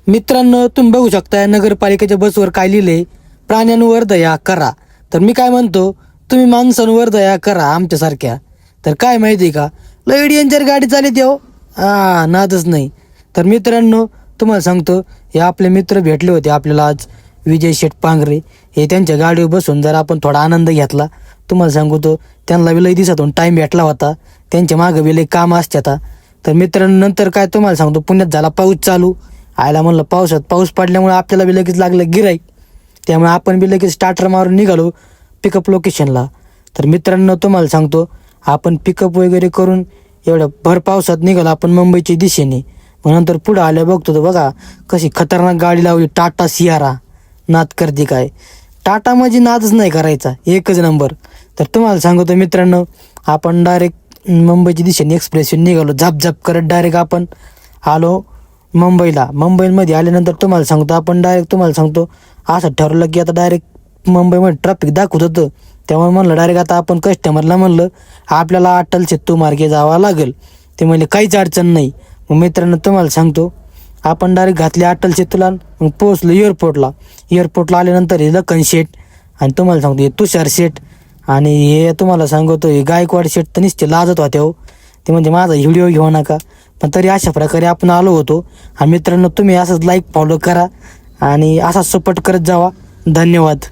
मित्रांनो, तुम्ही बघू शकता नगरपालिकेच्या बसवर काय लिहिलंय, प्राण्यांवर दया करा. तर मी काय म्हणतो, तुम्ही माणसांवर दया करा आमच्यासारख्या. तर काय माहिती का, लय डेंजर गाडी चालते हो, नादच नाही. तर मित्रांनो, तुम्हाला सांगतो, हे आपले मित्र भेटले होते आपल्याला आज, विजय शेठ पांगरे. हे त्यांच्या गाडीवर बसून जर आपण थोडा आनंद घेतला. तुम्हाला सांगतो, त्यांना बी लय दिवसातून टाईम भेटला होता, त्यांच्या मागं बी लय काम असते. तर मित्रांनो, नंतर काय तुम्हाला सांगतो, पुण्यात झाला पाऊस चालू. आयला म्हणलं पावसात पाऊस पडल्यामुळे आपल्याला बी लगेच लागलं गिराईक. त्यामुळे आपण बी लगेच स्टार्टर मारून निघालो पिकअप लोकेशनला. तर मित्रांनो, तुम्हाला सांगतो, आपण पिकअप वगैरे करून एवढ्या भर पावसात निघालो आपण मुंबईच्या दिशेने. मग नंतर पुढं आल्या बघतो तर बघा कशी खतरनाक गाडी लावली, टाटा सियारा. नाद करते काय, टाटा म्हणजे नादच नाही करायचा, एकच नंबर. तर तुम्हाला सांगतो मित्रांनो, आपण डायरेक्ट मुंबईच्या दिशेने एक्सप्रेसवर निघालो झाप झाप करत. डायरेक्ट आपण आलो मुंबईला. मुंबईमध्ये आल्यानंतर तुम्हाला सांगतो, आपण डायरेक्ट तुम्हाला सांगतो असं ठरवलं की आता डायरेक्ट मुंबईमध्ये ट्रॅफिक दाखवत होतं. त्यामुळे म्हणलं डायरेक्ट आता आपण कस्टमरला म्हणलं आपल्याला अटल सेतू मार्गे जावं लागेल. ते म्हणले काहीच अडचण नाही. मग मित्रांनो, तुम्हाला सांगतो, आपण डायरेक्ट घातले अटल सेतूला. मग पोहोचलो एअरपोर्टला. एअरपोर्टला आल्यानंतर हे लखन शेठ आणि तुम्हाला सांगतो हे तुषार शेठ आणि हे तुम्हाला सांगतो हे गायकवाड शेठ तर निश्चित लाजत होते हो. ते म्हणजे माझा व्हिडिओ घेऊ नका, पण तरी अशा प्रकारे आपण आलो होतो. आणि मित्रांनो, तुम्ही असंच लाईक फॉलो करा आणि असाच सपोर्ट करत जावा. धन्यवाद.